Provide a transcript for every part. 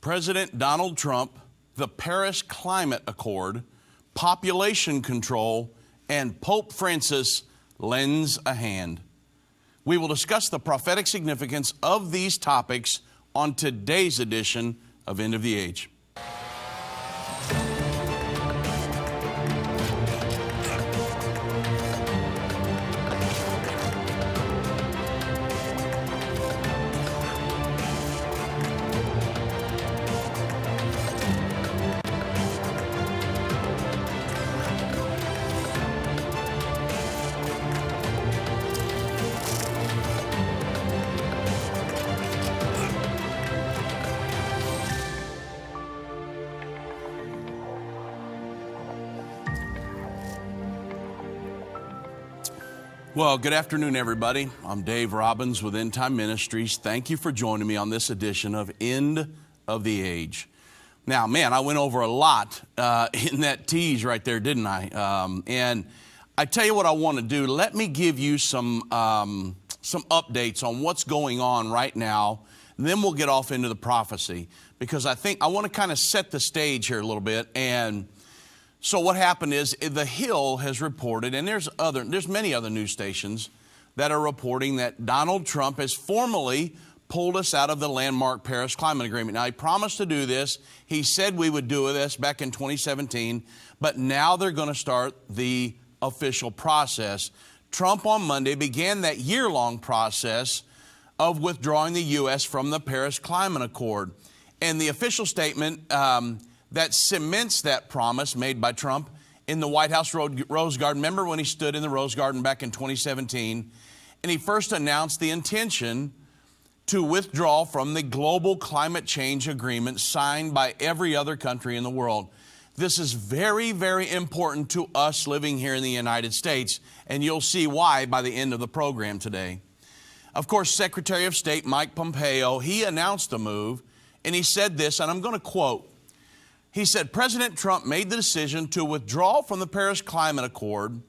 President Donald Trump, the Paris Climate Accord, population control, and Pope Francis lends a hand. We will discuss the prophetic significance of these topics on today's edition of End of the Age. Well, good afternoon, everybody. I'm Dave Robbins with Endtime Ministries. Thank you for joining me on this edition of End of the Age. Now, man, I went over a lot in that tease right there, didn't I? And I tell you what I want to do. Let me give you some updates on what's going on right now. And then we'll get off into the prophecy, because I think I want to kind of set the stage here a little bit. And so what happened is The Hill has reported, and there's many other news stations that are reporting that Donald Trump has formally pulled us out of the landmark Paris Climate Agreement. Now, he promised to do this. He said we would do this back in 2017, but now they're going to start the official process. Trump on Monday began that year-long process of withdrawing the U.S. from the Paris Climate Accord. And the official statement that cements that promise made by Trump in the White House Rose Garden. Remember when he stood in the Rose Garden back in 2017, and he first announced the intention to withdraw from the global climate change agreement signed by every other country in the world. This is very, very important to us living here in the United States, and you'll see why by the end of the program today. Of course, Secretary of State Mike Pompeo, he announced the move, and he said this, and I'm going to quote. He said, President Trump made the decision to withdraw from the Paris Climate Accord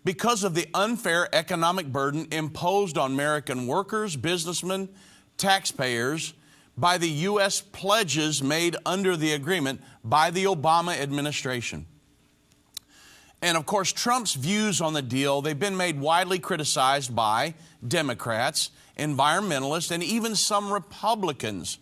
because of the unfair economic burden imposed on American workers, businessmen, taxpayers by the U.S. pledges made under the agreement by the Obama administration. And of course, Trump's views on the deal, they've been made widely criticized by Democrats, environmentalists, and even some Republicans,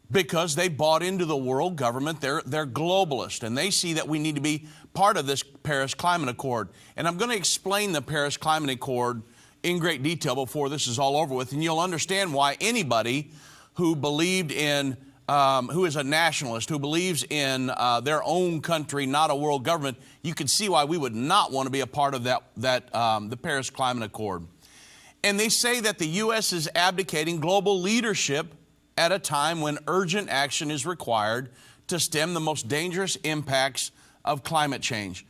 because they bought into the world government. They're globalist, and they see that we need to be part of this Paris Climate Accord. And I'm going to explain the Paris Climate Accord in great detail before this is all over with, and you'll understand why anybody who believed in, who is a nationalist, who believes in their own country, not a world government, you can see why we would not want to be a part of the Paris Climate Accord. And they say that the U.S. is abdicating global leadership at a time when urgent action is required to stem the most dangerous impacts of climate change.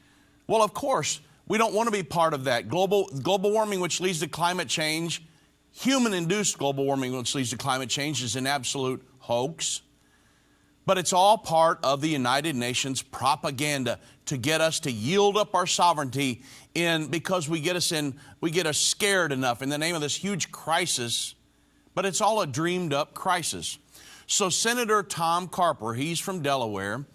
Well, of course, we don't want to be part of that. Global warming, which leads to climate change, human-induced global warming, which leads to climate change, is an absolute hoax. But it's all part of the United Nations propaganda to get us to yield up our sovereignty because we get us scared enough in the name of this huge crisis. But it's all a dreamed up crisis. So Senator Tom Carper, he's from Delaware.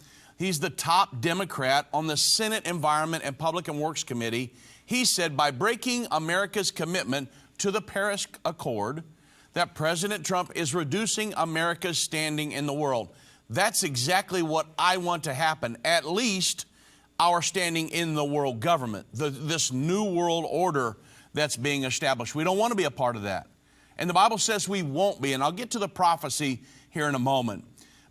He's the top Democrat on the Senate Environment and Public and Works Committee. He said by breaking America's commitment to the Paris Accord, that President Trump is reducing America's standing in the world. That's exactly what I want to happen, at least our standing in the world government, this new world order that's being established. We don't want to be a part of that. And the Bible says we won't be, and I'll get to the prophecy here in a moment.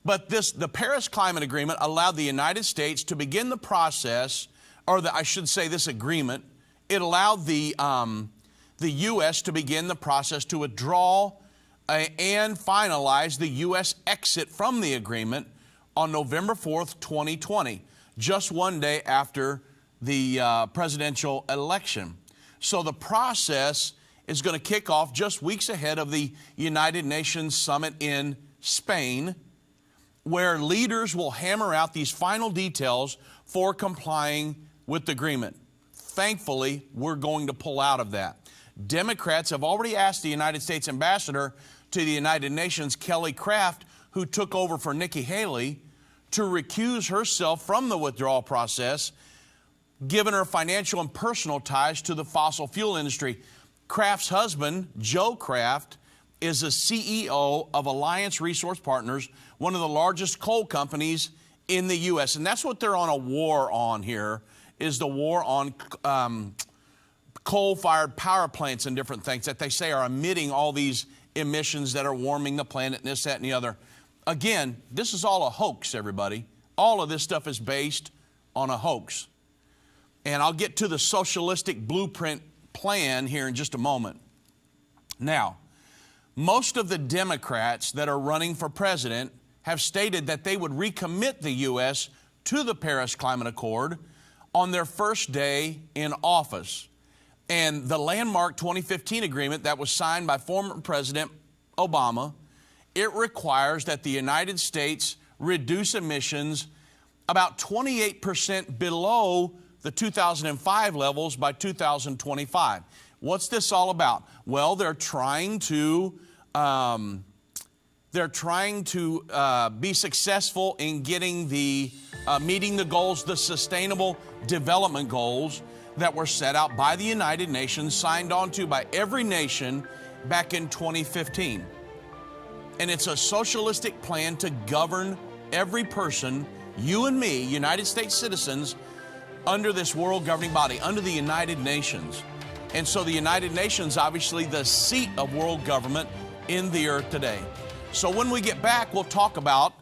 But the Paris Climate Agreement allowed the United States to begin the process, this agreement. It allowed the U.S. to begin the process to withdraw and finalize the U.S. exit from the agreement on November 4th, 2020, just one day after the presidential election. So the process is going to kick off just weeks ahead of the United Nations Summit in Spain, where leaders will hammer out these final details for complying with the agreement. Thankfully, we're going to pull out of that. Democrats have already asked the United States Ambassador to the United Nations, Kelly Craft, who took over for Nikki Haley, to recuse herself from the withdrawal process, given her financial and personal ties to the fossil fuel industry. Kraft's husband, Joe Kraft, is the CEO of Alliance Resource Partners, one of the largest coal companies in the U.S. And that's what they're on a war on here, is the war on coal-fired power plants and different things that they say are emitting all these emissions that are warming the planet and this, that, and the other. Again, this is all a hoax, everybody. All of this stuff is based on a hoax. And I'll get to the socialistic blueprint plan here in just a moment. Now, most of the Democrats that are running for president have stated that they would recommit the U.S. to the Paris Climate Accord on their first day in office. And the landmark 2015 agreement that was signed by former President Obama, it requires that the United States reduce emissions about 28% below the 2005 levels by 2025. What's this all about? Well, they're trying to be successful in getting meeting the goals, the Sustainable Development Goals that were set out by the United Nations, signed on to by every nation back in 2015. And it's a socialistic plan to govern every person, you and me, United States citizens, under this world governing body, under the United Nations. And so the United Nations, obviously the seat of world government in the earth today. So when we get back, we'll talk about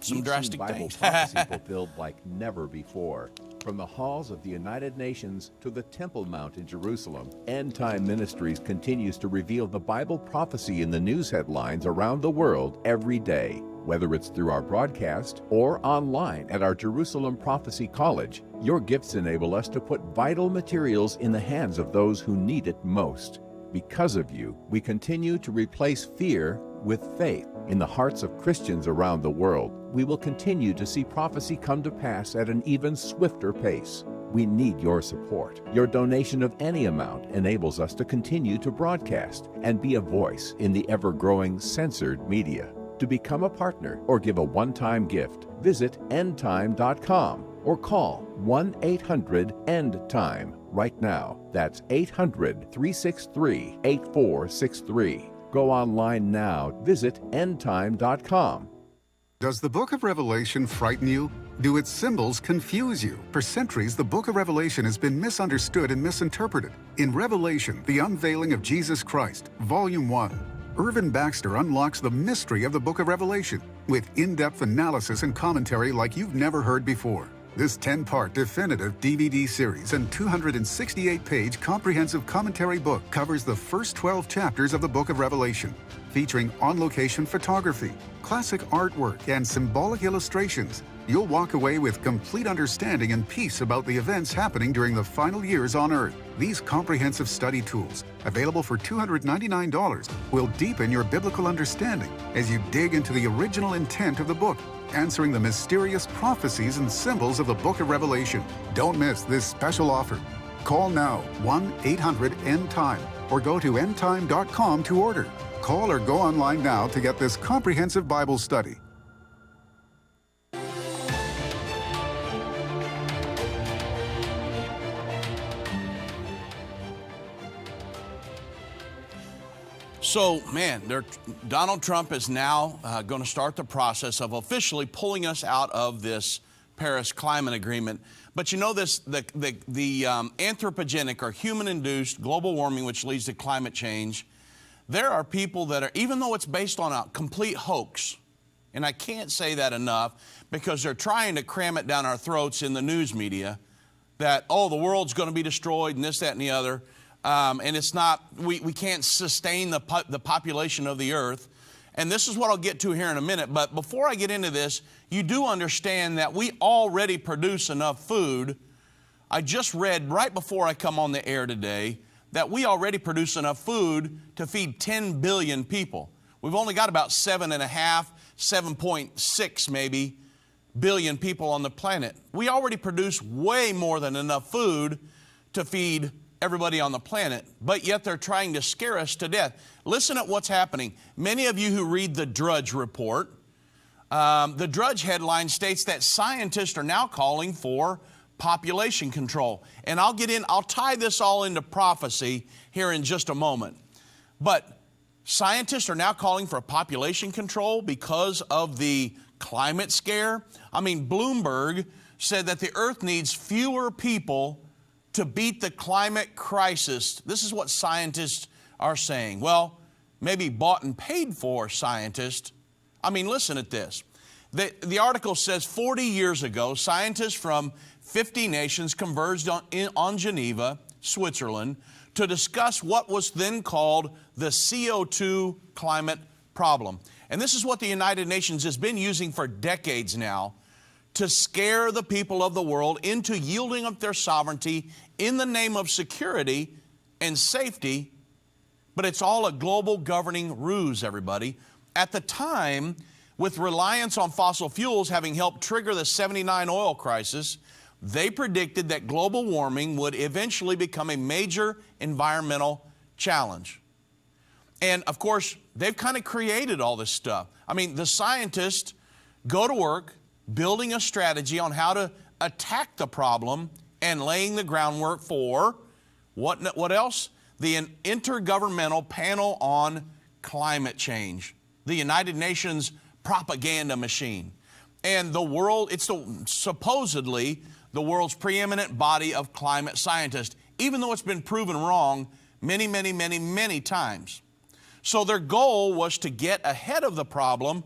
some drastic Bible things. prophecy fulfilled like never before. From the halls of the United Nations to the Temple Mount in Jerusalem, End Time Ministries continues to reveal the Bible prophecy in the news headlines around the world every day. Whether it's through our broadcast or online at our Jerusalem Prophecy College, your gifts enable us to put vital materials in the hands of those who need it most. Because of you, we continue to replace fear with faith in the hearts of Christians around the world. We will continue to see prophecy come to pass at an even swifter pace. We need your support. Your donation of any amount enables us to continue to broadcast and be a voice in the ever-growing censored media. To become a partner or give a one-time gift, visit endtime.com or call 1-800-END-TIME right now. That's 800-363-8463. Go online now. Visit endtime.com. Does the book of Revelation frighten you? Do its symbols confuse you? For centuries, the book of Revelation has been misunderstood and misinterpreted. In Revelation, the unveiling of Jesus Christ, Volume 1, Irvin Baxter unlocks the mystery of the book of Revelation with in-depth analysis and commentary like you've never heard before. This 10-part definitive DVD series and 268-page comprehensive commentary book covers the first 12 chapters of the book of Revelation, featuring on-location photography, classic artwork, and symbolic illustrations. You'll walk away with complete understanding and peace about the events happening during the final years on Earth. These comprehensive study tools, available for $299, will deepen your biblical understanding as you dig into the original intent of the book, answering the mysterious prophecies and symbols of the book of Revelation. Don't miss this special offer. Call now, 1-800-END-TIME, or go to endtime.com to order. Call or go online now to get this comprehensive Bible study. So, man, Donald Trump is now going to start the process of officially pulling us out of this Paris Climate Agreement. But you know this, the anthropogenic or human-induced global warming, which leads to climate change, there are people that are, even though it's based on a complete hoax, and I can't say that enough because they're trying to cram it down our throats in the news media that, oh, the world's going to be destroyed and this, that, and the other. And it's not, we can't sustain the population of the earth. And this is what I'll get to here in a minute. But before I get into this, you do understand that we already produce enough food. I just read right before I come on the air today that we already produce enough food to feed 10 billion people. We've only got about 7.5, 7.6 maybe billion people on the planet. We already produce way more than enough food to feed everybody on the planet, but yet they're trying to scare us to death. Listen at what's happening. Many of you who read the Drudge Report, the Drudge headline states that scientists are now calling for population control. And I'll tie this all into prophecy here in just a moment. But scientists are now calling for population control because of the climate scare. I mean, Bloomberg said that the earth needs fewer people to beat the climate crisis. This is what scientists are saying. Well, maybe bought and paid for scientists. I mean, listen at this. The article says 40 years ago, scientists from 50 nations converged on Geneva, Switzerland, to discuss what was then called the CO2 climate problem. And this is what the United Nations has been using for decades now to scare the people of the world into yielding up their sovereignty in the name of security and safety. But it's all a global governing ruse, everybody. At the time, with reliance on fossil fuels having helped trigger the '79 oil crisis, they predicted that global warming would eventually become a major environmental challenge. And of course, they've kind of created all this stuff. I mean, the scientists go to work building a strategy on how to attack the problem and laying the groundwork for what else? The Intergovernmental Panel on Climate Change, the United Nations propaganda machine. And the world, it's supposedly the world's preeminent body of climate scientists, even though it's been proven wrong many, many, many, many times. So their goal was to get ahead of the problem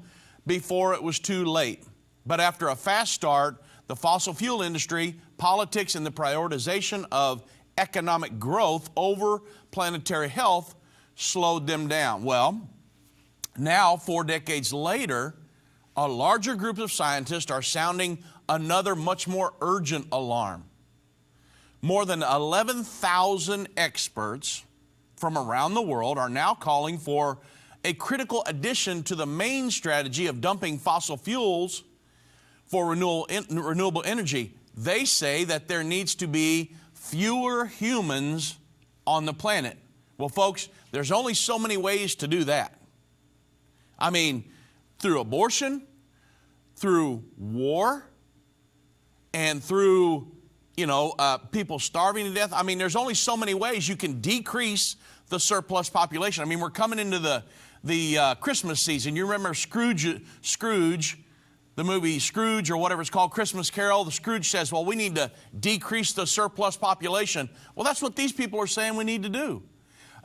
before it was too late. But after a fast start, the fossil fuel industry, politics, and the prioritization of economic growth over planetary health slowed them down. Well, now, 4 decades later, a larger group of scientists are sounding another much more urgent alarm. More than 11,000 experts from around the world are now calling for a critical addition to the main strategy of dumping fossil fuels for renewable energy. They say that there needs to be fewer humans on the planet. Well, folks, there's only so many ways to do that. I mean, through abortion, through war, and through, people starving to death. I mean, there's only so many ways you can decrease the surplus population. I mean, we're coming into the Christmas season. You remember Scrooge, the movie Scrooge or whatever it's called, Christmas Carol. The Scrooge says, well, we need to decrease the surplus population. Well, that's what these people are saying we need to do.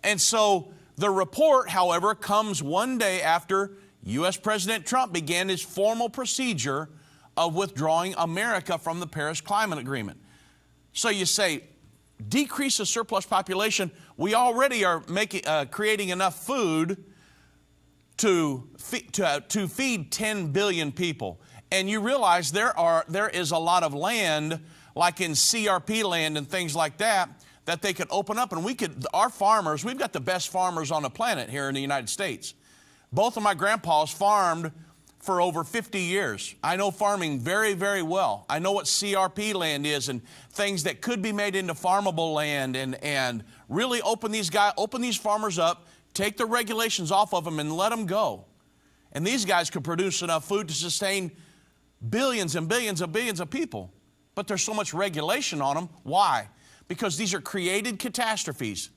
And so the report, however, comes one day after U.S. President Trump began his formal procedure of withdrawing America from the Paris Climate Agreement. So you say, decrease the surplus population. We already are creating enough food to feed 10 billion people. And you realize there is a lot of land, like in CRP land and things like that they could open up, and our farmers, we've got the best farmers on the planet here in the United States. Both of my grandpas farmed for over 50 years. I know farming very, very well. I know what CRP land is and things that could be made into farmable land, and really open these farmers up, take the regulations off of them and let them go. And these guys could produce enough food to sustain billions and billions and billions of people. But there's so much regulation on them. Why? Because these are created catastrophes.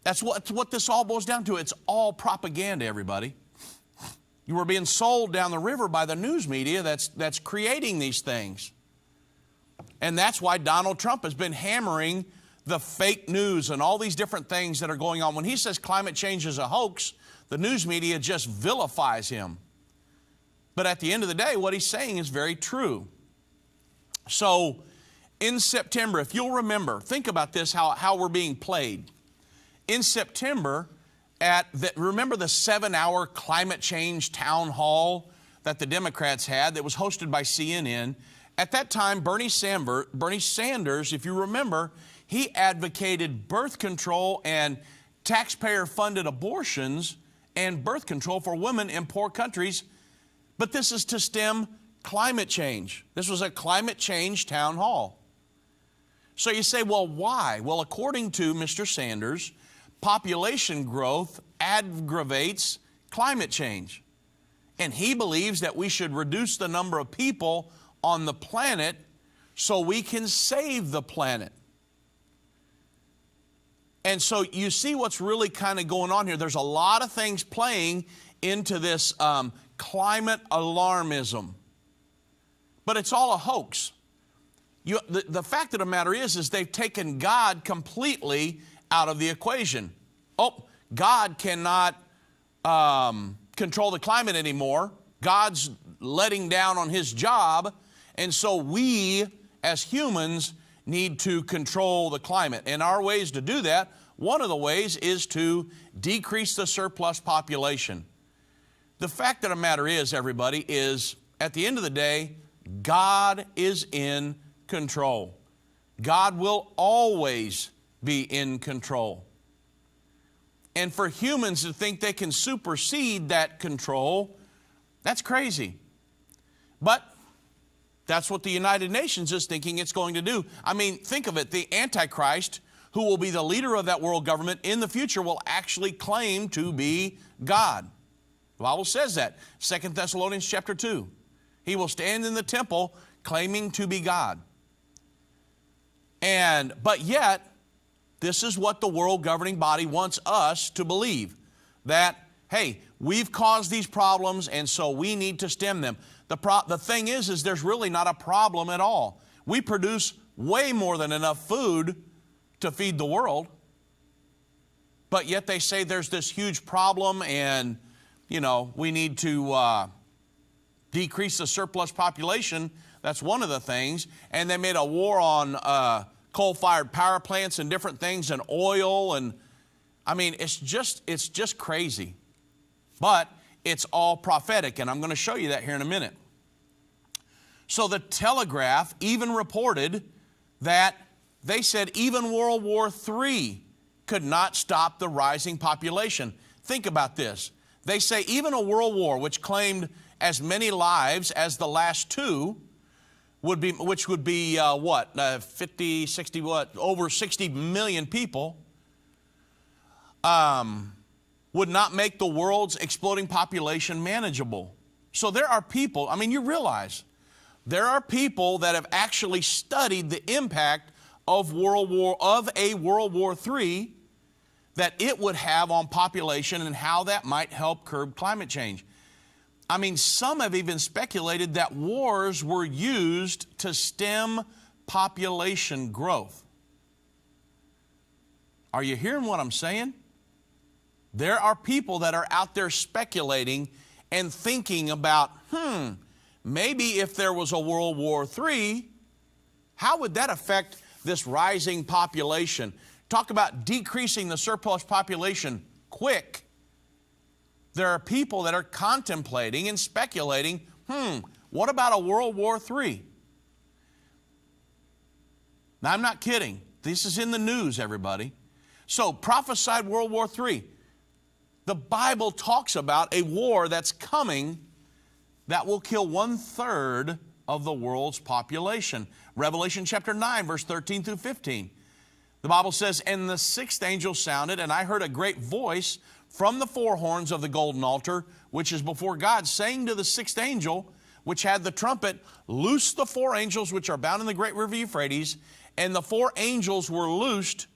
That's what this all boils down to. It's all propaganda, everybody. You were being sold down the river by the news media that's creating these things. And that's why Donald Trump has been hammering the fake news and all these different things that are going on. When he says climate change is a hoax, the news media just vilifies him. But at the end of the day, what he's saying is very true. So in September, if you'll remember, think about this, how we're being played. In September, remember the 7-hour climate change town hall that the Democrats had that was hosted by CNN? At that time, Bernie Sanders, if you remember, he advocated birth control and taxpayer-funded abortions and birth control for women in poor countries. But this is to stem climate change. This was a climate change town hall. So you say, well, why? Well, according to Mr. Sanders, population growth aggravates climate change. And he believes that we should reduce the number of people on the planet so we can save the planet. And so you see what's really kind of going on here. There's a lot of things playing into this climate alarmism. But it's all a hoax. The fact of the matter is they've taken God completely out of the equation. Oh, God cannot control the climate anymore. God's letting down on his job. And so we, as humans, need to control the climate. And our ways to do that, one of the ways is to decrease the surplus population. The fact of the matter is, everybody, is at the end of the day, God is in control. God will always be in control. And for humans to think they can supersede that control, that's crazy. But that's what the United Nations is thinking it's going to do. I mean, think of it. The Antichrist, who will be the leader of that world government in the future, will actually claim to be God. The Bible says that. 2 Thessalonians chapter 2. He will stand in the temple claiming to be God. But yet, this is what the world governing body wants us to believe. That, hey, we've caused these problems and so we need to stem them. The thing is there's really not a problem at all. We produce way more than enough food to feed the world. But yet they say there's this huge problem and, we need to decrease the surplus population. That's one of the things. And they made a war on coal-fired power plants and different things and oil. And I mean, it's just crazy. But it's all prophetic. And I'm going to show you that here in a minute. So the Telegraph even reported that they said even World War III could not stop the rising population. Think about this. They say even a world war which claimed as many lives as the last two which would be 50, 60, over 60 million people, would not make the world's exploding population manageable. So there are people, you realize, there are people that have actually studied the impact of a World War III that it would have on population and how that might help curb climate change. Some have even speculated that wars were used to stem population growth. Are you hearing what I'm saying? There are people that are out there speculating and thinking about, maybe if there was a World War III, how would that affect this rising population? Talk about decreasing the surplus population quick. There are people that are contemplating and speculating, what about a World War III? Now, I'm not kidding. This is in the news, everybody. So, prophesied World War III. The Bible talks about a war that's coming that will kill 1/3 of the world's population. Revelation chapter 9, verse 13 through 15. The Bible says, and the sixth angel sounded, and I heard a great voice from the four horns of the golden altar, which is before God, saying to the sixth angel, which had the trumpet, loose the four angels which are bound in the great river Euphrates. And the four angels were loosed,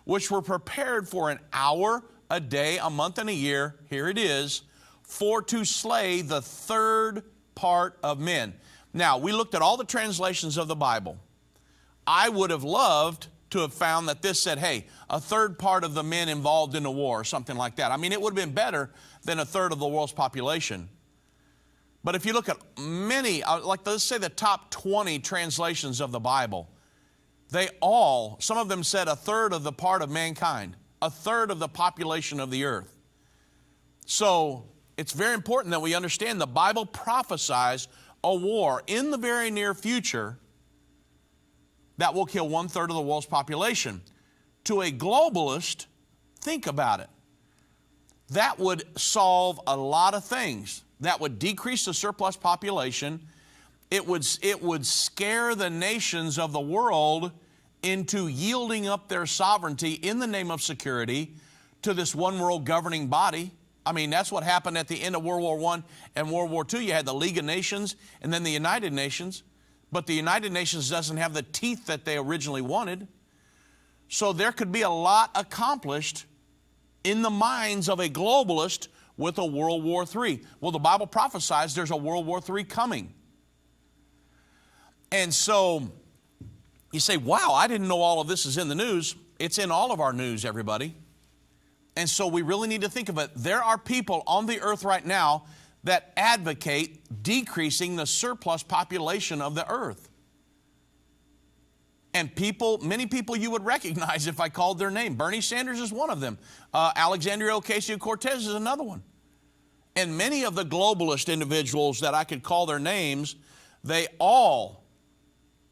which were prepared for an hour, a day, a month, and a year. Here it is, for to slay the third part of men. Now, we looked at all the translations of the Bible. I would have loved to have found that this said, hey, a third part of the men involved in the war, or something like that. It would have been better than 1/3 of the world's population. But if you look at many, let's say the top 20 translations of the Bible, some of them said 1/3 of the part of mankind, 1/3 of the population of the earth. So it's very important that we understand the Bible prophesies a war in the very near future that will kill 1/3 of the world's population. To a globalist, think about it. That would solve a lot of things. That would decrease the surplus population. It would scare the nations of the world into yielding up their sovereignty in the name of security to this one world governing body. I mean, that's what happened at the end of World War I and World War II. You had the League of Nations and then the United Nations. But the United Nations doesn't have the teeth that they originally wanted. So there could be a lot accomplished in the minds of a globalist with a World War III. Well, the Bible prophesies there's a World War III coming. And so you say, wow, I didn't know all of this is in the news. It's in all of our news, everybody. And so we really need to think of it. There are people on the earth right now that advocate decreasing the surplus population of the earth. And many people you would recognize if I called their name. Bernie Sanders is one of them. Alexandria Ocasio-Cortez is another one. And many of the globalist individuals that I could call their names, they all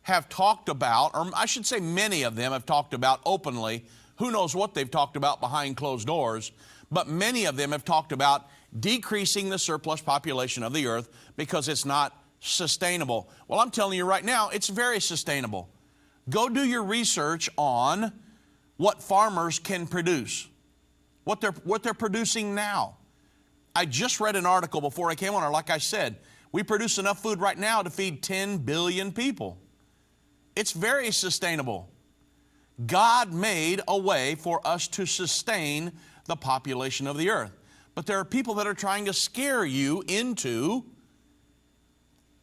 have talked about, or I should say many of them have talked about openly. Who knows what they've talked about behind closed doors, but many of them have talked about decreasing the surplus population of the earth because it's not sustainable. Well, I'm telling you right now, it's very sustainable. Go do your research on what farmers can produce, what they're producing now. I just read an article before I came on, or like I said, we produce enough food right now to feed 10 billion people. It's very sustainable. God made a way for us to sustain the population of the earth. But there are people that are trying to scare you into,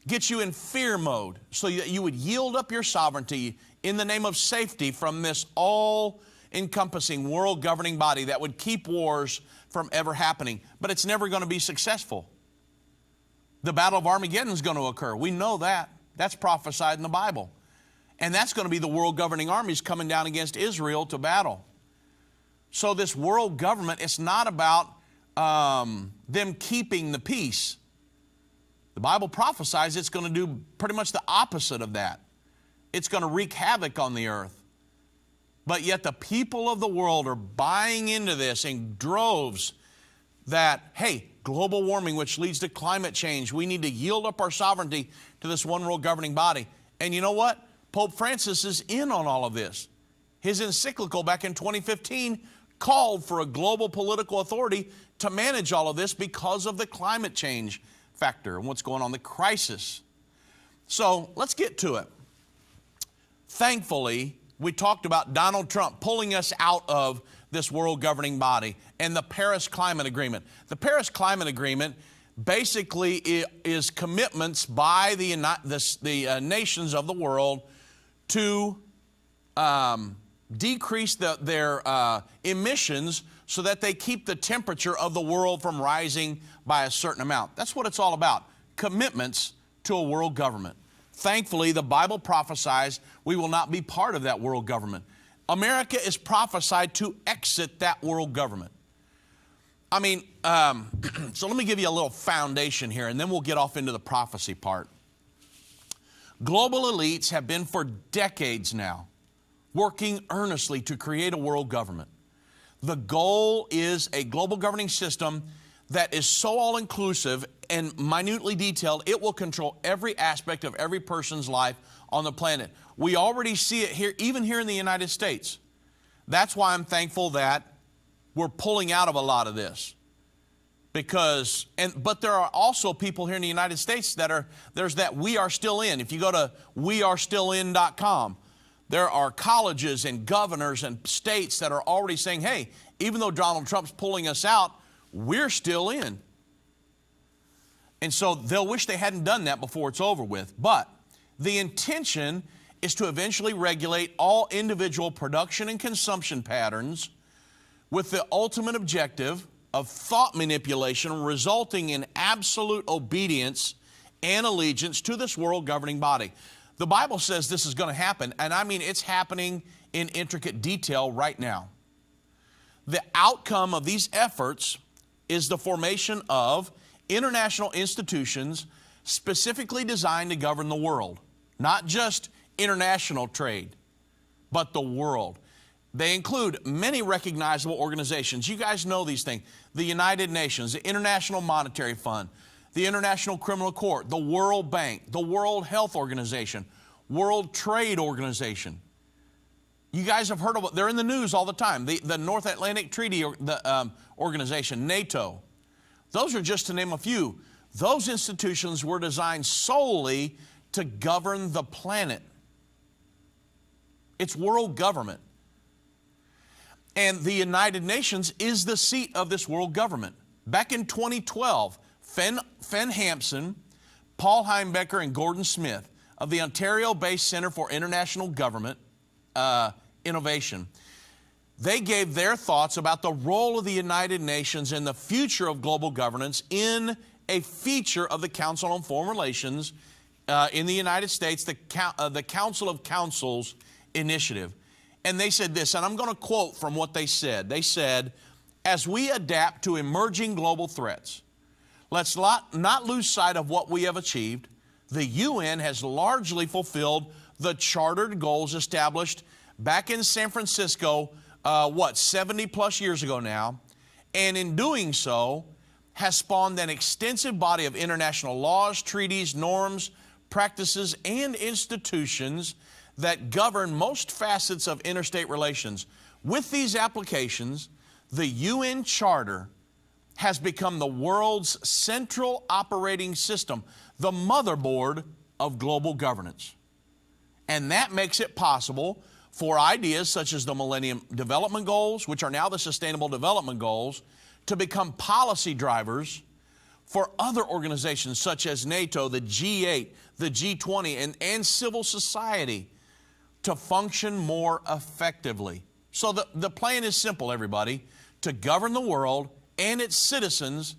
get you in fear mode so that you would yield up your sovereignty in the name of safety from this all-encompassing world governing body that would keep wars from ever happening. But it's never going to be successful. The Battle of Armageddon is going to occur. We know that. That's prophesied in the Bible. And that's going to be the world governing armies coming down against Israel to battle. So this world government, it's not about them keeping the peace. The Bible prophesies it's going to do pretty much the opposite of that. It's going to wreak havoc on the earth. But yet the people of the world are buying into this in droves that, hey, global warming, which leads to climate change, we need to yield up our sovereignty to this one world governing body. And you know what? Pope Francis is in on all of this. His encyclical back in 2015 called for a global political authority to manage all of this because of the climate change factor and what's going on, the crisis. So let's get to it. Thankfully, we talked about Donald Trump pulling us out of this world governing body and the Paris Climate Agreement. The Paris Climate Agreement basically is commitments by the nations of the world to decrease their emissions so that they keep the temperature of the world from rising by a certain amount. That's what it's all about, commitments to a world government. Thankfully, the Bible prophesies we will not be part of that world government. America is prophesied to exit that world government. I mean, so let me give you a little foundation here, and then we'll get off into the prophecy part. Global elites have been for decades now working earnestly to create a world government. The goal is a global governing system that is so all-inclusive and minutely detailed, it will control every aspect of every person's life on the planet. We already see it here, even here in the United States. That's why I'm thankful that we're pulling out of a lot of this. But there are also people here in the United States there's that We Are Still In. If you go to wearestillin.com, there are colleges and governors and states that are already saying, hey, even though Donald Trump's pulling us out, we're still in. And so they'll wish they hadn't done that before it's over with. But the intention is to eventually regulate all individual production and consumption patterns with the ultimate objective of thought manipulation resulting in absolute obedience and allegiance to this world governing body. The Bible says this is going to happen, and I mean it's happening in intricate detail right now. The outcome of these efforts is the formation of international institutions specifically designed to govern the world, not just international trade, but the world. They include many recognizable organizations. You guys know these things. The United Nations, the International Monetary Fund, the International Criminal Court, the World Bank, the World Health Organization, World Trade Organization. You guys have heard of it. They're in the news all the time. The North Atlantic Treaty Organization, NATO. Those are just to name a few. Those institutions were designed solely to govern the planet. It's world government. And the United Nations is the seat of this world government. Back in 2012, Fen Hampson, Paul Heimbecker, and Gordon Smith of the Ontario-based Center for International Government Innovation, they gave their thoughts about the role of the United Nations and the future of global governance in a feature of the Council on Foreign Relations in the United States, the Council of Councils initiative. And they said this, and I'm going to quote from what they said. They said, as we adapt to emerging global threats, let's not lose sight of what we have achieved. The UN has largely fulfilled the chartered goals established back in San Francisco, 70 plus years ago now, and in doing so has spawned an extensive body of international laws, treaties, norms, practices, and institutions that govern most facets of interstate relations. With these applications, the UN Charter has become the world's central operating system, the motherboard of global governance. And that makes it possible for ideas such as the Millennium Development Goals, which are now the Sustainable Development Goals, to become policy drivers for other organizations such as NATO, the G8, the G20, and civil society to function more effectively. So the plan is simple, everybody, to govern the world and its citizens,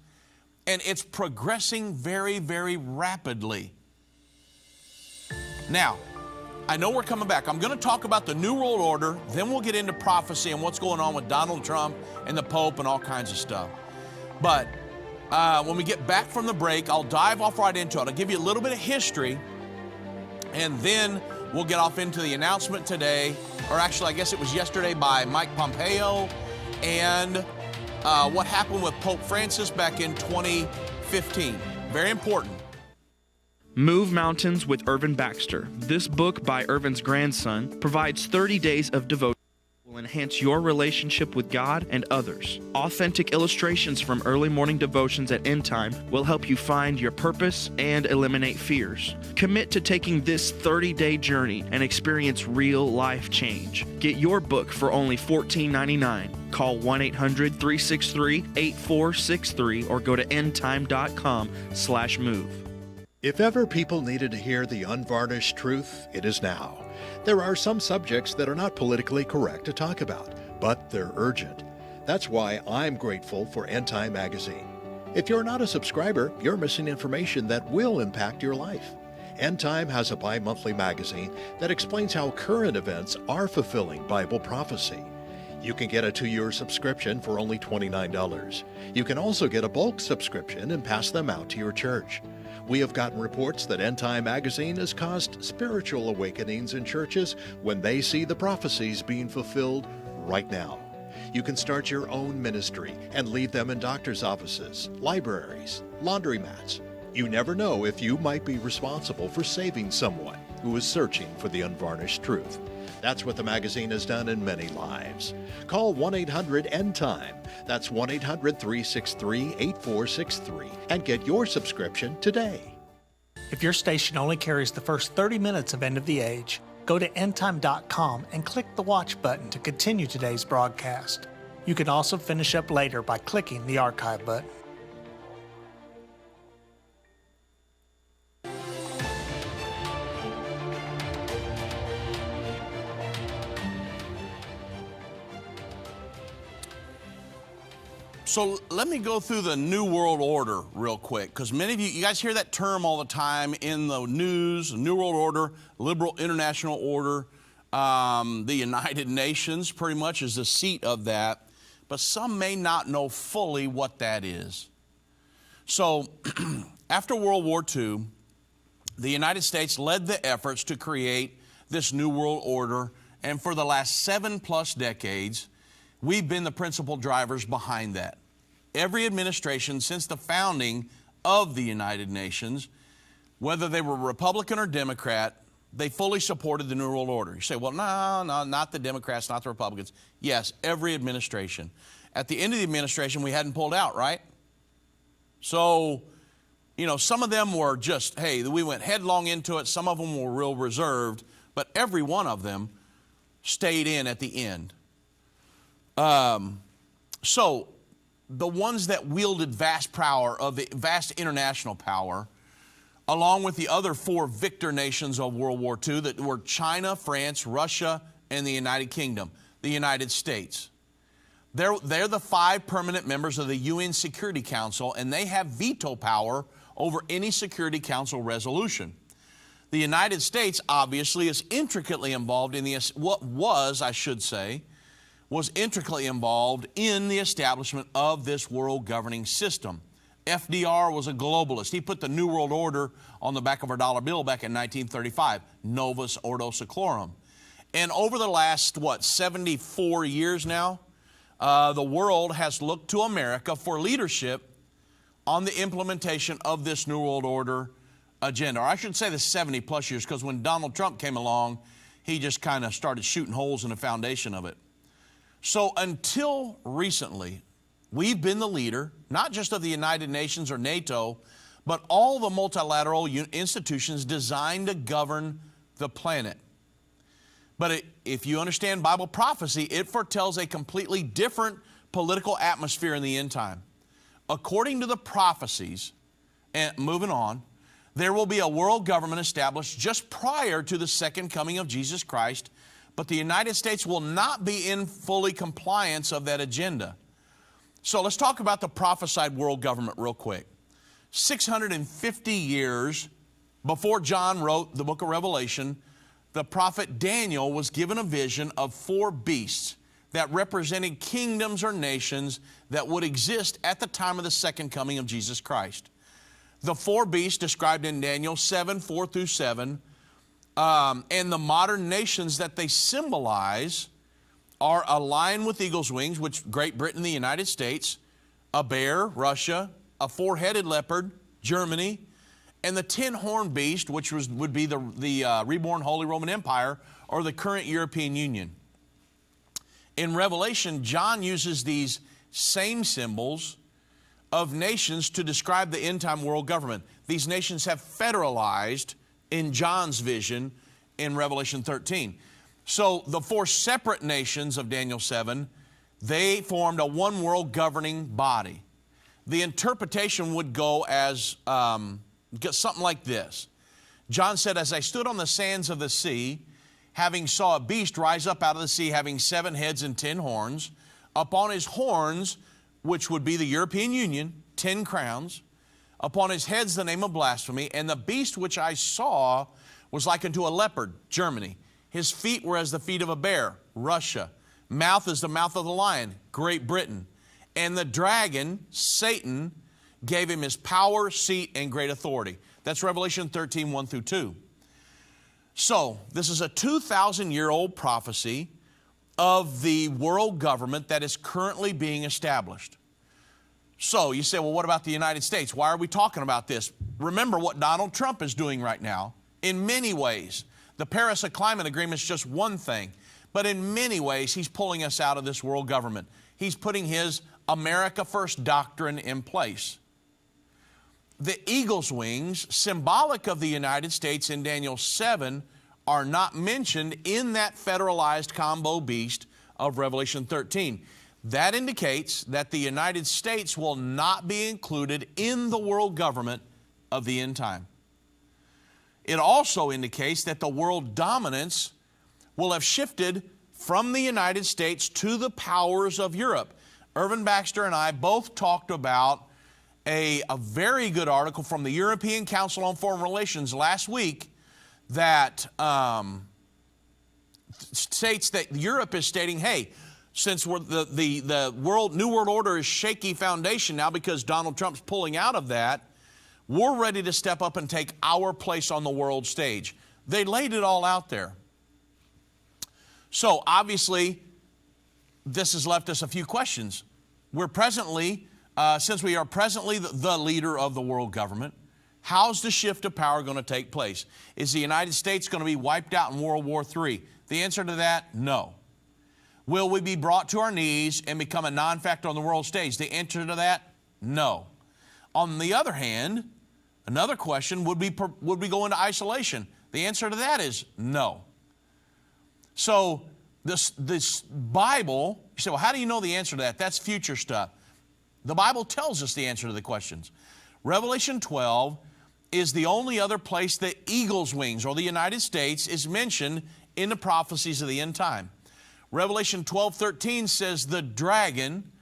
and it's progressing very, very rapidly. Now, I know we're coming back. I'm going to talk about the New World Order, then we'll get into prophecy and what's going on with Donald Trump and the Pope and all kinds of stuff. But when we get back from the break, I'll dive off right into it. I'll give you a little bit of history, and then we'll get off into the announcement today, or actually I guess it was yesterday, by Mike Pompeo, and what happened with Pope Francis back in 2015. Very important. Move Mountains with Irvin Baxter. This book by Irvin's grandson provides 30 days of devotion that will enhance your relationship with God and others. Authentic illustrations from early morning devotions at Endtime will help you find your purpose and eliminate fears. Commit to taking this 30-day journey and experience real life change. Get your book for only $14.99. Call 1-800-363-8463 or go to endtime.com/move. If ever people needed to hear the unvarnished truth, it is now. There are some subjects that are not politically correct to talk about, but they're urgent. That's why I'm grateful for Endtime magazine. If you're not a subscriber, you're missing information that will impact your life. Endtime has a bi-monthly magazine that explains how current events are fulfilling Bible prophecy. You can get a 2-year subscription for only $29. You can also get a bulk subscription and pass them out to your church. We have gotten reports that Endtime magazine has caused spiritual awakenings in churches when they see the prophecies being fulfilled right now. You can start your own ministry and leave them in doctor's offices, libraries, laundromats. You never know if you might be responsible for saving someone who is searching for the unvarnished truth. That's what the magazine has done in many lives. Call 1-800-ENDTIME. That's 1-800-363-8463 and get your subscription today. If your station only carries the first 30 minutes of End of the Age, go to endtime.com and click the watch button to continue today's broadcast. You can also finish up later by clicking the archive button. So let me go through the New World Order real quick, because many of you guys hear that term all the time in the news, New World Order, Liberal International Order. The United Nations pretty much is the seat of that, but some may not know fully what that is. So after World War II, the United States led the efforts to create this New World Order, and for the last 7+ decades, we've been the principal drivers behind that. Every administration since the founding of the United Nations, whether they were Republican or Democrat, they fully supported the New World Order. You say, well, no, not the Democrats, not the Republicans. Yes, every administration. At the end of the administration, we hadn't pulled out, right? So, you know, some of them were just, hey, we went headlong into it. Some of them were real reserved, but every one of them stayed in at the end. So the ones that wielded vast power, of the vast international power, along with the other four victor nations of World War II that were China, France, Russia, and the United Kingdom, the United States. They're the 5 permanent members of the UN Security Council, and they have veto power over any Security Council resolution. The United States obviously is intricately involved in was intricately involved in the establishment of this world governing system. FDR was a globalist. He put the New World Order on the back of our dollar bill back in 1935, Novus Ordo Seclorum. And over the last, 74 years now, the world has looked to America for leadership on the implementation of this New World Order agenda. Or I should say the 70 plus years, because when Donald Trump came along, he just kind of started shooting holes in the foundation of it. So until recently, we've been the leader, not just of the United Nations or NATO, but all the multilateral institutions designed to govern the planet. But if you understand Bible prophecy, it foretells a completely different political atmosphere in the end time. According to the prophecies, and moving on, there will be a world government established just prior to the second coming of Jesus Christ, but the United States will not be in fully compliance of that agenda. So let's talk about the prophesied world government real quick. 650 years before John wrote the book of Revelation, the prophet Daniel was given a vision of 4 beasts that represented kingdoms or nations that would exist at the time of the second coming of Jesus Christ. The 4 beasts described in Daniel 7:4-7, and the modern nations that they symbolize are a lion with eagle's wings, which Great Britain, the United States, a bear, Russia, a 4-headed leopard, Germany, and the 10-horned beast, which would be the reborn Holy Roman Empire, or the current European Union. In Revelation, John uses these same symbols of nations to describe the end-time world government. These nations have federalized in John's vision in Revelation 13. So the 4 separate nations of Daniel 7, they formed a one world governing body. The interpretation would go as something like this. John said, as I stood on the sands of the sea, having saw a beast rise up out of the sea, having 7 heads and 10 horns, upon his horns, which would be the European Union, 10 crowns, upon his heads the name of blasphemy, and the beast which I saw was like unto a leopard, Germany. His feet were as the feet of a bear, Russia. Mouth as the mouth of the lion, Great Britain. And the dragon, Satan, gave him his power, seat, and great authority. That's Revelation 13, 1-2. So, this is a 2,000-year-old prophecy of the world government that is currently being established. So, you say, well, what about the United States? Why are we talking about this? Remember what Donald Trump is doing right now. In many ways, the Paris Climate Agreement is just one thing, but in many ways, he's pulling us out of this world government. He's putting his America First doctrine in place. The eagle's wings, symbolic of the United States in Daniel 7, are not mentioned in that federalized combo beast of Revelation 13. That indicates that the United States will not be included in the world government of the end time. It also indicates that the world dominance will have shifted from the United States to the powers of Europe. Irvin, Baxter, and I both talked about a very good article from the European Council on Foreign Relations last week that states that Europe is stating, hey, since the New World Order is shaky foundation now because Donald Trump's pulling out of that, we're ready to step up and take our place on the world stage. They laid it all out there. So obviously, this has left us a few questions. We're presently, since we are presently the leader of the world government, How's the shift of power going to take place? Is the United States going to be wiped out in World War III? The answer to that, no. Will we be brought to our knees and become a non-factor on the world stage? The answer to that, no. On the other hand, another question, would we go into isolation? The answer to that is no. So this Bible, you say, well, how do you know the answer to that? That's future stuff. The Bible tells us the answer to the questions. Revelation 12 is the only other place that eagle's wings, or the United States, is mentioned in the prophecies of the end time. Revelation 12:13 says the dragon,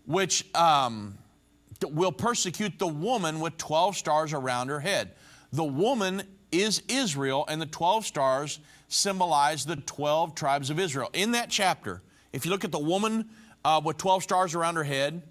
which will persecute the woman with 12 stars around her head. The woman is Israel, and the 12 stars symbolize the 12 tribes of Israel. In that chapter, if you look at the woman with 12 stars around her head,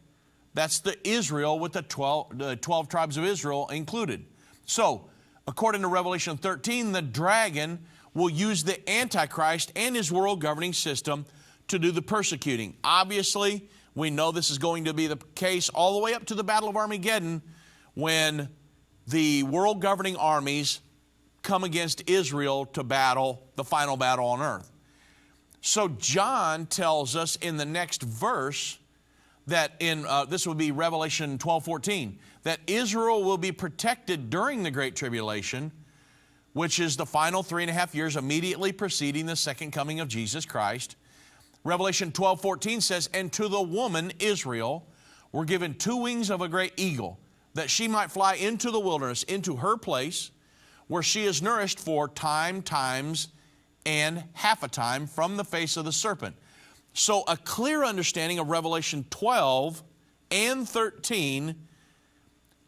that's the Israel with the 12 tribes of Israel included. So, according to Revelation 13, the dragon will use the Antichrist and his world governing system to do the persecuting. Obviously, we know this is going to be the case all the way up to the Battle of Armageddon, when the world governing armies come against Israel to battle the final battle on earth. So John tells us in the next verse that this would be Revelation 12:14, that Israel will be protected during the Great Tribulation, which is the final 3.5 years immediately preceding the second coming of Jesus Christ. Revelation 12:14 says, and to the woman, Israel, were given 2 wings of a great eagle, that she might fly into the wilderness, into her place, where she is nourished for times, and half a time from the face of the serpent. So a clear understanding of Revelation 12 and 13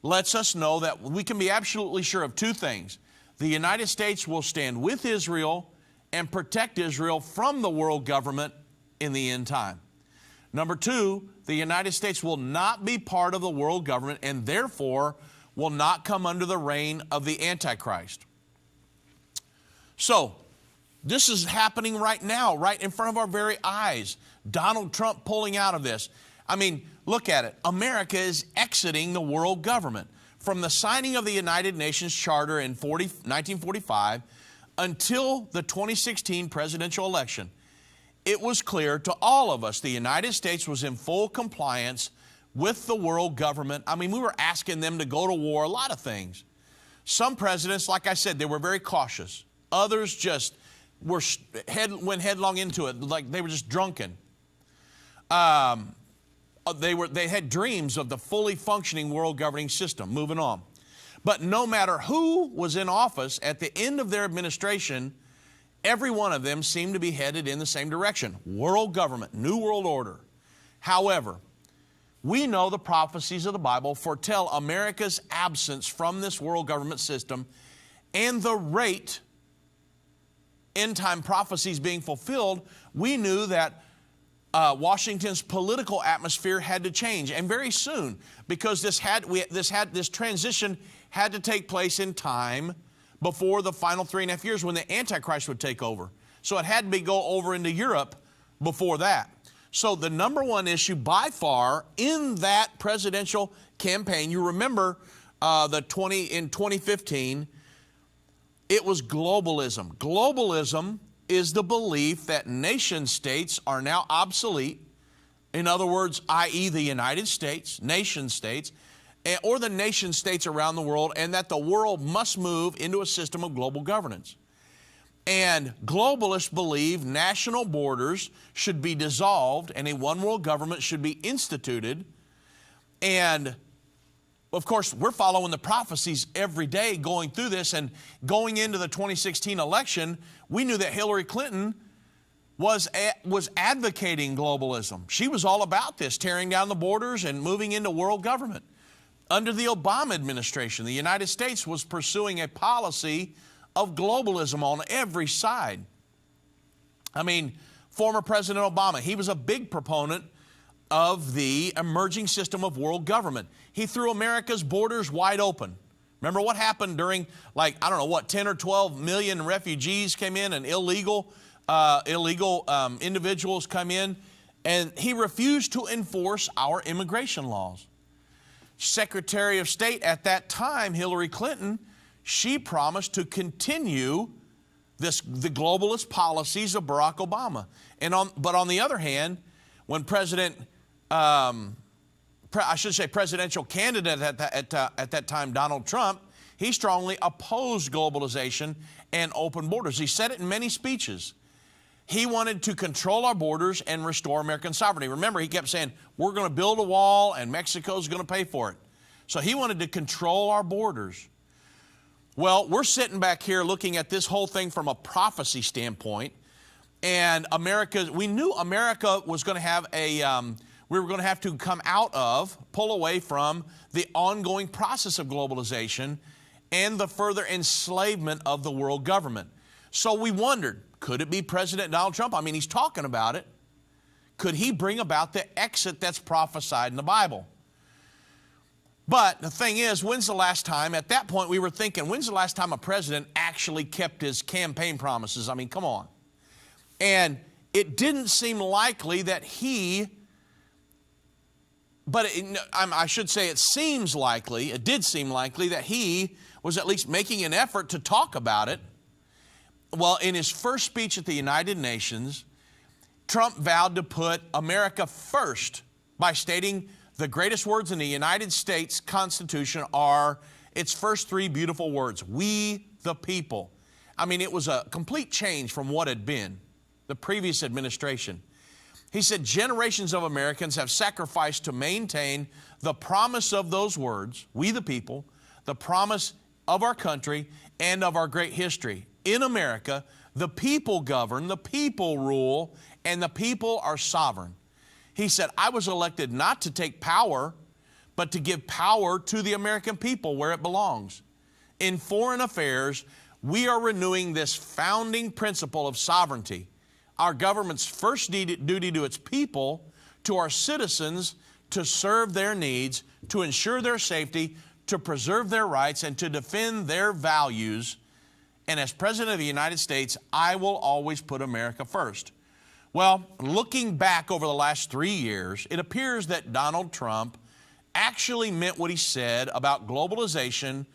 lets us know that we can be absolutely sure of 2 things. The United States will stand with Israel and protect Israel from the world government in the end time. Number 2, the United States will not be part of the world government and therefore will not come under the reign of the Antichrist. So, this is happening right now, right in front of our very eyes. Donald Trump pulling out of this. I mean, look at it. America is exiting the world government. From the signing of the United Nations Charter in 1945 until the 2016 presidential election, it was clear to all of us the United States was in full compliance with the world government. I mean, we were asking them to go to war, a lot of things. Some presidents, like I said, they were very cautious. Others just went headlong into it, like they were just drunken. They had dreams of the fully functioning world governing system. Moving on. But no matter who was in office at the end of their administration, every one of them seemed to be headed in the same direction. World government, new world order. However, we know the prophecies of the Bible foretell America's absence from this world government system, and the rate end time prophecies being fulfilled, we knew that Washington's political atmosphere had to change, and very soon, because this transition had to take place in time before the final 3.5 years when the Antichrist would take over. So it had to go over into Europe before that. So the number one issue by far in that presidential campaign, you remember in 2015, it was globalism. Globalism is the belief that nation states are now obsolete. In other words, i.e. the United States, nation states, or the nation states around the world, and that the world must move into a system of global governance. And globalists believe national borders should be dissolved and a one world government should be instituted. And of course, we're following the prophecies every day going through this, and going into the 2016 election, we knew that Hillary Clinton was advocating globalism. She was all about this, tearing down the borders and moving into world government. Under the Obama administration, the United States was pursuing a policy of globalism on every side. I mean, former President Obama, he was a big proponent of the emerging system of world government. He threw America's borders wide open. Remember what happened during, 10 or 12 million refugees came in, and illegal individuals come in, and he refused to enforce our immigration laws. Secretary of State at that time, Hillary Clinton, she promised to continue the globalist policies of Barack Obama. But on the other hand, when presidential candidate at that time, Donald Trump, he strongly opposed globalization and open borders. He said it in many speeches. He wanted to control our borders and restore American sovereignty. Remember, he kept saying, we're going to build a wall and Mexico's going to pay for it. So he wanted to control our borders. Well, we're sitting back here looking at this whole thing from a prophecy standpoint. And we knew America was going to have we were going to have to pull away from the ongoing process of globalization and the further enslavement of the world government. So we wondered, could it be President Donald Trump? I mean, he's talking about it. Could he bring about the exit that's prophesied in the Bible? But the thing is, when's the last time, at that point we were thinking, when's the last time a president actually kept his campaign promises? I mean, come on. And it didn't seem likely that I should say it seems likely, it did seem likely that he was at least making an effort to talk about it. Well, in his first speech at the United Nations, Trump vowed to put America first by stating the greatest words in the United States Constitution are its first three beautiful words, we the people. I mean, it was a complete change from what had been the previous administration. He said, generations of Americans have sacrificed to maintain the promise of those words, we the people, the promise of our country and of our great history. In America, the people govern, the people rule, and the people are sovereign. He said, I was elected not to take power, but to give power to the American people where it belongs. In foreign affairs, we are renewing this founding principle of sovereignty. Our government's first duty to its people, to our citizens, to serve their needs, to ensure their safety, to preserve their rights, and to defend their values. And as President of the United States, I will always put America first. Well, looking back over the last 3 years, it appears that Donald Trump actually meant what he said about globalization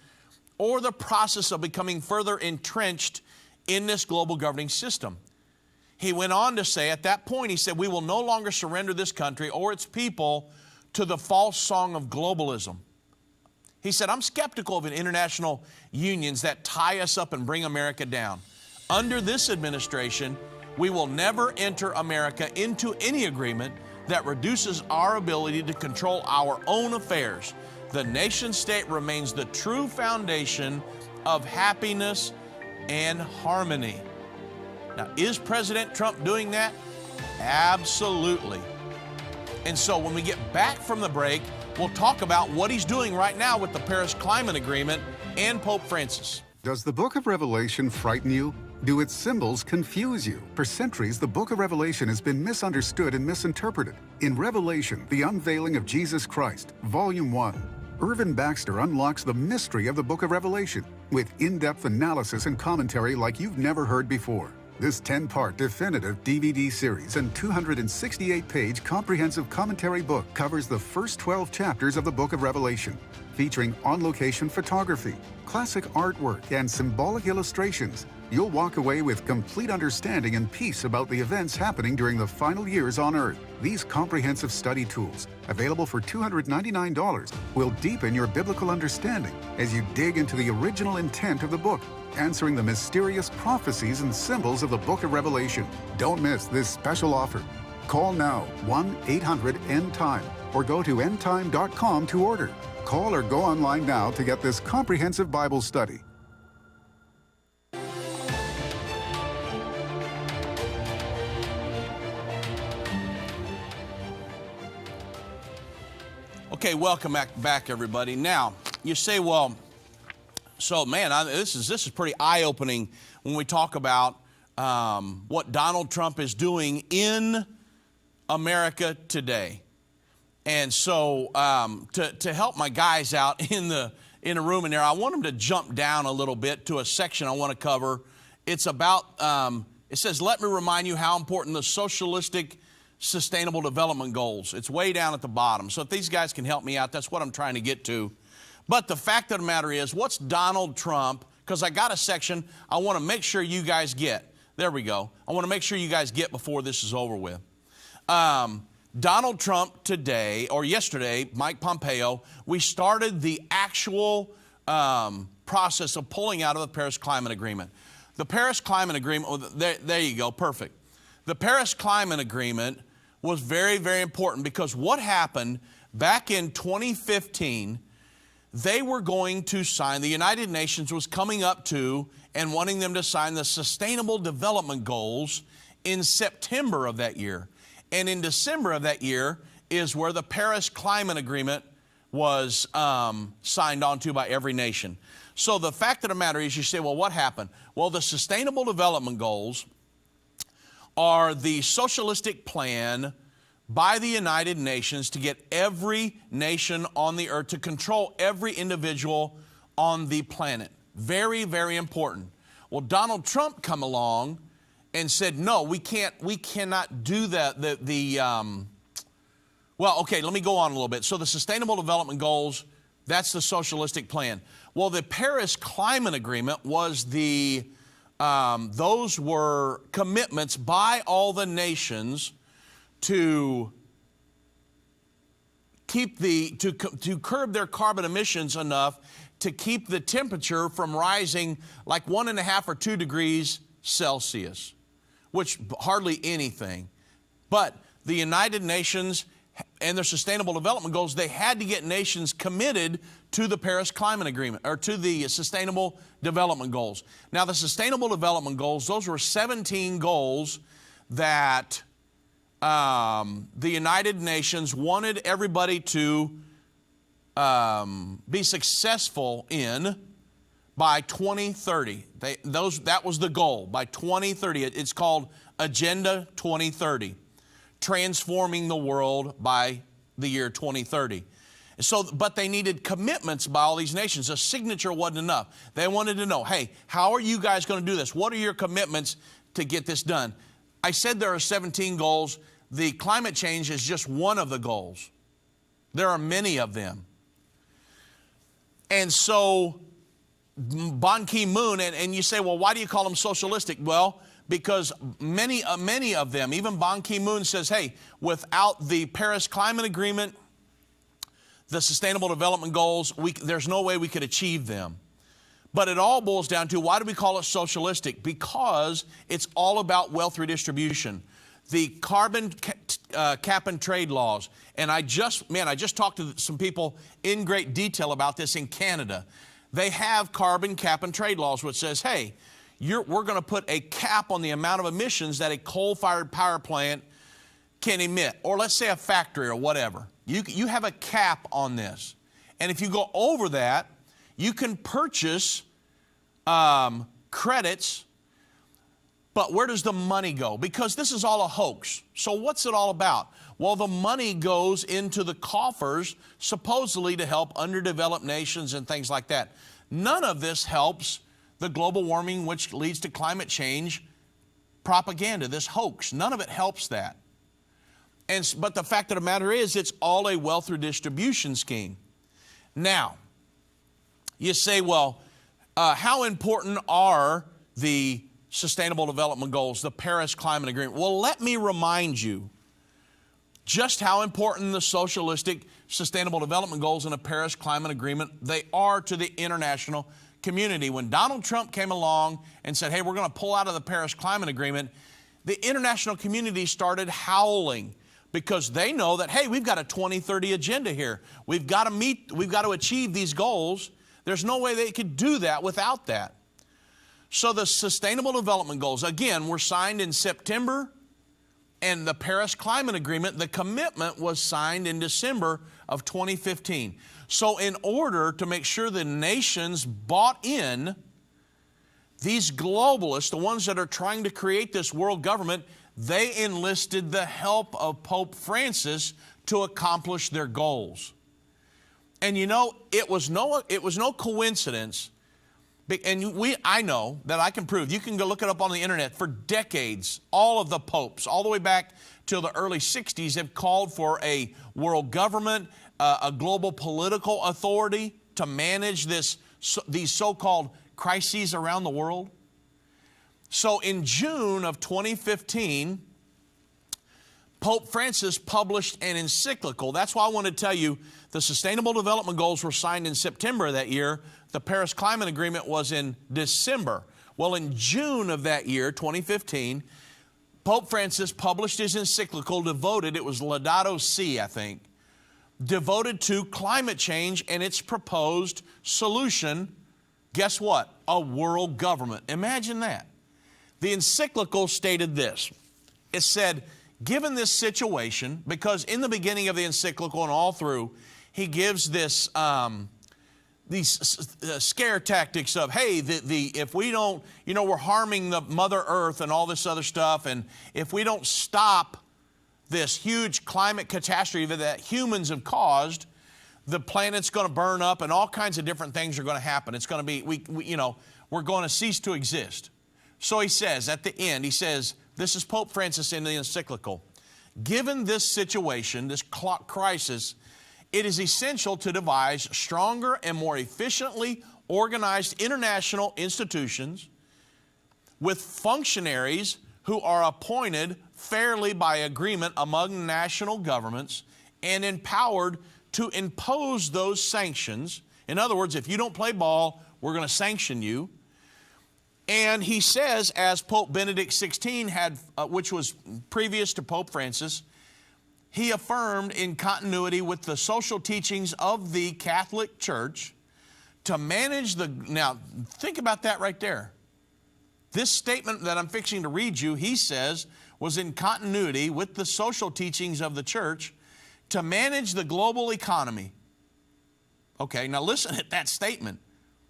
or the process of becoming further entrenched in this global governing system. He went on to say at that point, he said, we will no longer surrender this country or its people to the false song of globalism. He said, I'm skeptical of international unions that tie us up and bring America down. Under this administration, we will never enter America into any agreement that reduces our ability to control our own affairs. The nation state remains the true foundation of happiness and harmony. Now, is President Trump doing that? Absolutely. And so when we get back from the break, we'll talk about what he's doing right now with the Paris Climate Agreement and Pope Francis. Does the book of Revelation frighten you? Do its symbols confuse you? For centuries, the book of Revelation has been misunderstood and misinterpreted. In Revelation, the unveiling of Jesus Christ, Volume 1, Irvin Baxter unlocks the mystery of the book of Revelation with in-depth analysis and commentary like you've never heard before. This 10-part definitive DVD series and 268-page comprehensive commentary book covers the first 12 chapters of the book of Revelation, featuring on-location photography, classic artwork, and symbolic illustrations. You'll walk away with complete understanding and peace about the events happening during the final years on Earth. These comprehensive study tools, available for $299, will deepen your biblical understanding as you dig into the original intent of the book, answering the mysterious prophecies and symbols of the book of Revelation. Don't miss this special offer. Call now, 1-800-ENDTIME, or go to endtime.com to order. Call or go online now to get this comprehensive Bible study. Okay, welcome back, everybody. Now, you say, well, so man, this is pretty eye-opening when we talk about what Donald Trump is doing in America today. And so to help my guys out in the room in there, I want them to jump down a little bit to a section I want to cover. It's about, it says, let me remind you how important the socialistic Sustainable Development Goals. It's way down at the bottom. So if these guys can help me out, that's what I'm trying to get to. But the fact of the matter is, what's Donald Trump, because I got a section I want to make sure you guys get. There we go. I want to make sure you guys get before this is over with. Donald Trump today, or yesterday, Mike Pompeo, we started the actual process of pulling out of the Paris Climate Agreement. The Paris Climate Agreement, there you go, perfect. The Paris Climate Agreement was very, very important because what happened back in 2015, they were going to sign, the United Nations was coming up to and wanting them to sign the Sustainable Development Goals in September of that year. And in December of that year is where the Paris Climate Agreement was signed onto by every nation. So the fact of the matter is, you say, well, what happened? Well, the Sustainable Development Goals are the socialistic plan by the United Nations to get every nation on the earth, to control every individual on the planet. Very, very important. Well, Donald Trump come along and said, no, we cannot do that. Well, okay, let me go on a little bit. So the Sustainable Development Goals, that's the socialistic plan. Well, the Paris Climate Agreement was those were commitments by all the nations to keep to curb their carbon emissions enough to keep the temperature from rising like 1.5 or 2 degrees Celsius, which hardly anything. But the United Nations and their Sustainable Development Goals, they had to get nations committed to the Paris Climate Agreement, or to the Sustainable Development Goals. Now, the Sustainable Development Goals, those were 17 goals that the United Nations wanted everybody to be successful in by 2030. That was the goal, by 2030. It's called Agenda 2030, transforming the world by the year 2030. So, but they needed commitments by all these nations. A signature wasn't enough. They wanted to know, hey, how are you guys going to do this? What are your commitments to get this done? I said there are 17 goals. The climate change is just one of the goals. There are many of them. And so Ban Ki-moon, and you say, well, why do you call them socialistic? Well, because many of them, even Ban Ki-moon says, hey, without the Paris Climate Agreement, the Sustainable Development Goals, there's no way we could achieve them. But it all boils down to, why do we call it socialistic? Because it's all about wealth redistribution. The carbon cap and trade laws, and I just talked to some people in great detail about this in Canada. They have carbon cap and trade laws, which says, hey, we're going to put a cap on the amount of emissions that a coal-fired power plant can emit, or let's say a factory or whatever. You have a cap on this. And if you go over that, you can purchase credits, but where does the money go? Because this is all a hoax. So what's it all about? Well, the money goes into the coffers, supposedly to help underdeveloped nations and things like that. None of this helps the global warming, which leads to climate change propaganda, this hoax. None of it helps that. But the fact of the matter is, it's all a wealth redistribution scheme. Now, you say, well, how important are the Sustainable Development Goals, the Paris Climate Agreement? Well, let me remind you just how important the socialistic Sustainable Development Goals and the Paris Climate Agreement, they are to the international community. When Donald Trump came along and said, hey, we're going to pull out of the Paris Climate Agreement, the international community started howling, because they know that, hey, we've got a 2030 agenda here. We've got to achieve these goals. There's no way they could do that without that. So the Sustainable Development Goals, again, were signed in September, and the Paris Climate Agreement, the commitment was signed in December of 2015. So in order to make sure the nations bought in, these globalists, the ones that are trying to create this world government, they enlisted the help of Pope Francis to accomplish their goals. And you know, it was no coincidence, I know that I can prove, you can go look it up on the internet, for decades, all of the popes, all the way back till the early 60s, have called for a world government, a global political authority to manage these so-called crises around the world. So in June of 2015, Pope Francis published an encyclical. That's why I want to tell you the Sustainable Development Goals were signed in September of that year. The Paris Climate Agreement was in December. Well, in June of that year, 2015, Pope Francis published his encyclical devoted, it was Laudato Si, I think, devoted to climate change and its proposed solution. Guess what? A world government. Imagine that. The encyclical stated this. It said, given this situation, because in the beginning of the encyclical and all through, he gives this these scare tactics of, hey, if we don't, we're harming the Mother Earth and all this other stuff, and if we don't stop this huge climate catastrophe that humans have caused, the planet's going to burn up and all kinds of different things are going to happen. It's going to be, we're going to cease to exist. So he says at the end, he says, this is Pope Francis in the encyclical, given this situation, this crisis, it is essential to devise stronger and more efficiently organized international institutions with functionaries who are appointed fairly by agreement among national governments and empowered to impose those sanctions. In other words, if you don't play ball, we're going to sanction you. And he says, as Pope Benedict XVI had, which was previous to Pope Francis, he affirmed in continuity with the social teachings of the Catholic Church to manage now think about that right there. This statement that I'm fixing to read you, he says, was in continuity with the social teachings of the church to manage the global economy. Okay, now listen at that statement.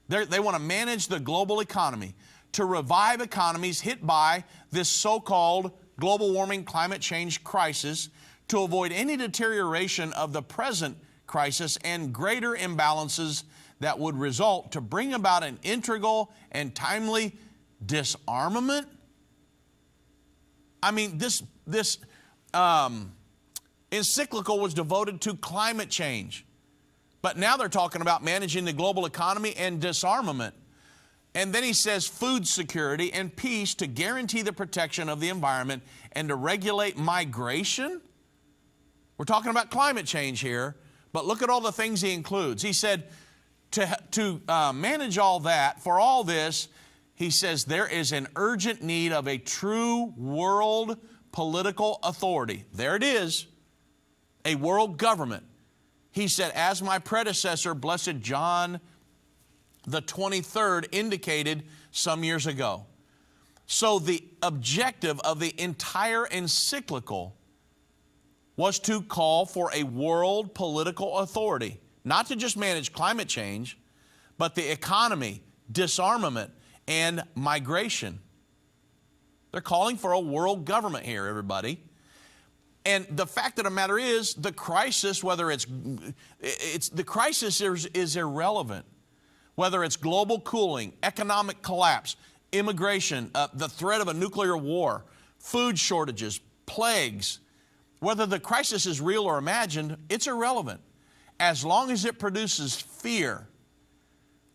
They want to manage the global economy, to revive economies hit by this so-called global warming climate change crisis, to avoid any deterioration of the present crisis and greater imbalances that would result, to bring about an integral and timely disarmament. I mean, this encyclical was devoted to climate change. But now they're talking about managing the global economy and disarmament. And then he says food security and peace to guarantee the protection of the environment and to regulate migration. We're talking about climate change here, but look at all the things he includes. He said to manage all that, for all this, he says there is an urgent need of a true world political authority. There it is, a world government. He said, as my predecessor, Blessed John the 23rd, indicated some years ago. So the objective of the entire encyclical was to call for a world political authority, not to just manage climate change, but the economy, disarmament, and migration. They're calling for a world government here, everybody. And the fact of the matter is, the crisis, whether the crisis is irrelevant. Whether it's global cooling, economic collapse, immigration, the threat of a nuclear war, food shortages, plagues, whether the crisis is real or imagined, it's irrelevant. As long as it produces fear,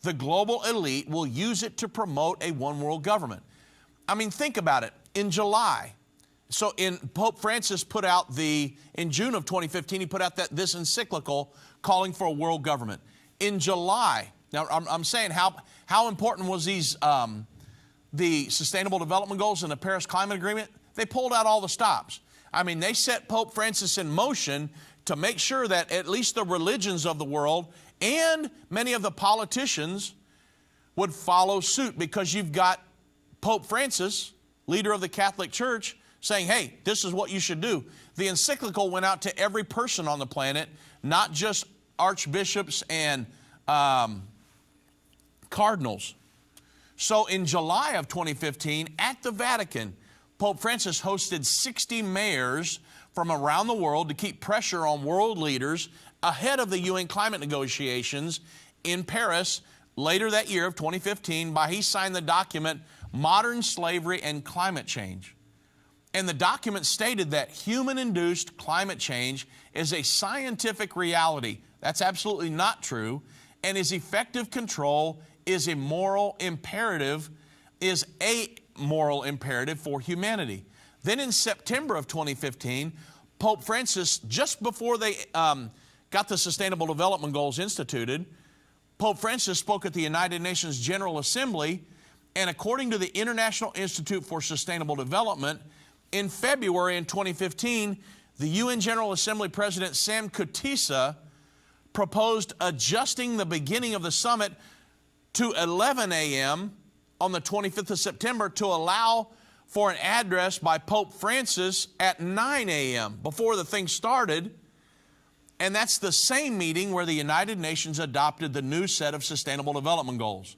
the global elite will use it to promote a one world government. I mean, think about it. In July, Pope Francis put out in June of 2015, he put out this encyclical calling for a world government. In July, now I'm saying how important was the Sustainable Development Goals and the Paris Climate Agreement? They pulled out all the stops. I mean, they set Pope Francis in motion to make sure that at least the religions of the world and many of the politicians would follow suit, because you've got Pope Francis, leader of the Catholic Church, saying, hey, this is what you should do. The encyclical went out to every person on the planet, not just archbishops and cardinals. So in July of 2015, at the Vatican, Pope Francis hosted 60 mayors from around the world to keep pressure on world leaders ahead of the UN climate negotiations in Paris later that year of 2015, he signed the document, Modern Slavery and Climate Change. And the document stated that human-induced climate change is a scientific reality. That's absolutely not true. And its effective control is a moral imperative for humanity. Then in September of 2015, Pope Francis, just before they got the Sustainable Development Goals instituted, Pope Francis spoke at the United Nations General Assembly, and according to the International Institute for Sustainable Development, in February in 2015, the UN General Assembly President Sam Kutesa proposed adjusting the beginning of the summit to 11 a.m. on the 25th of September to allow for an address by Pope Francis at 9 a.m. before the thing started. And that's the same meeting where the United Nations adopted the new set of Sustainable Development Goals.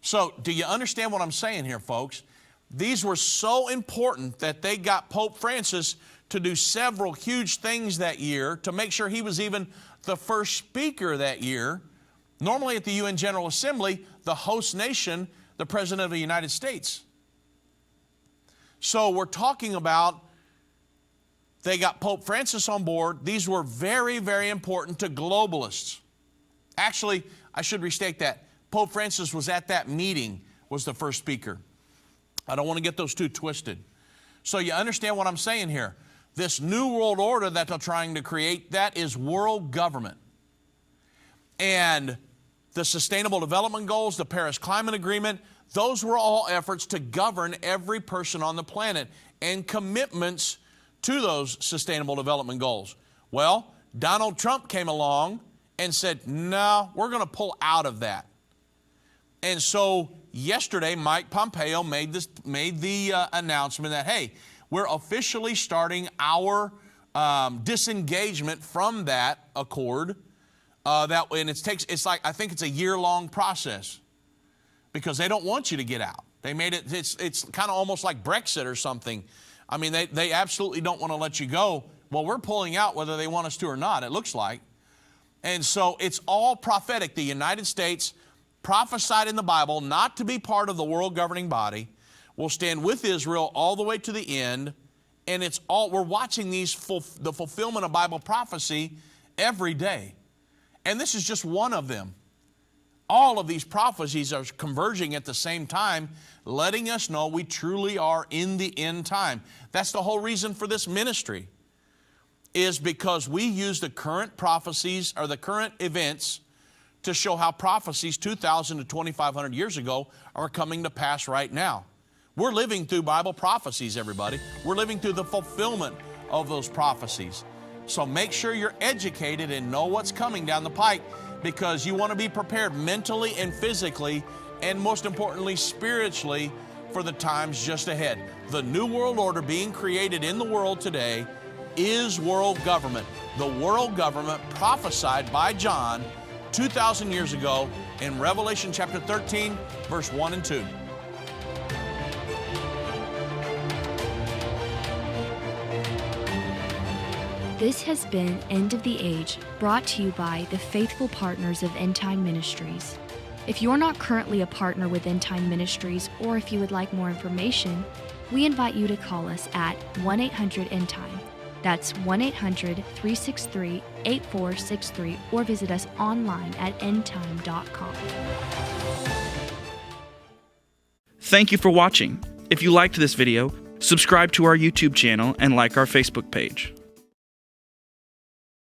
So, do you understand what I'm saying here, folks? These were so important that they got Pope Francis to do several huge things that year to make sure he was even the first speaker that year. Normally at the UN General Assembly, the host nation, the President of the United States. So we're talking about they got Pope Francis on board. These were very, very important to globalists. Actually, I should restate that. Pope Francis was at that meeting, was the first speaker. I don't want to get those two twisted. So you understand what I'm saying here. This new world order that they're trying to create, that is world government. And the Sustainable Development Goals, the Paris Climate Agreement, those were all efforts to govern every person on the planet and commitments to those Sustainable Development Goals. Well, Donald Trump came along and said, no, we're going to pull out of that. And so yesterday, Mike Pompeo made the announcement that, hey, we're officially starting our disengagement from that accord. And it's like, I think it's a year-long process because they don't want you to get out. They made it, it's kind of almost like Brexit or something. I mean, they absolutely don't want to let you go. Well, we're pulling out whether they want us to or not, it looks like. And so it's all prophetic. The United States prophesied in the Bible not to be part of the world governing body, will stand with Israel all the way to the end. And it's all, we're watching the fulfillment of Bible prophecy every day. And this is just one of them. All of these prophecies are converging at the same time, letting us know we truly are in the end time. That's the whole reason for this ministry, is because we use the current prophecies or the current events to show how prophecies 2,000 to 2,500 years ago are coming to pass right now. We're living through Bible prophecies, everybody. We're living through the fulfillment of those prophecies. So make sure you're educated and know what's coming down the pike, because you want to be prepared mentally and physically, and most importantly, spiritually, for the times just ahead. The new world order being created in the world today is world government. The world government prophesied by John 2,000 years ago in Revelation chapter 13, verse 1 and 2. This has been End of the Age, brought to you by the faithful partners of Endtime Ministries. If you're not currently a partner with Endtime Ministries, or if you would like more information, we invite you to call us at 1-800-ENDTIME. That's 1-800-363-8463, or visit us online at endtime.com. Thank you for watching. If you liked this video, subscribe to our YouTube channel and like our Facebook page.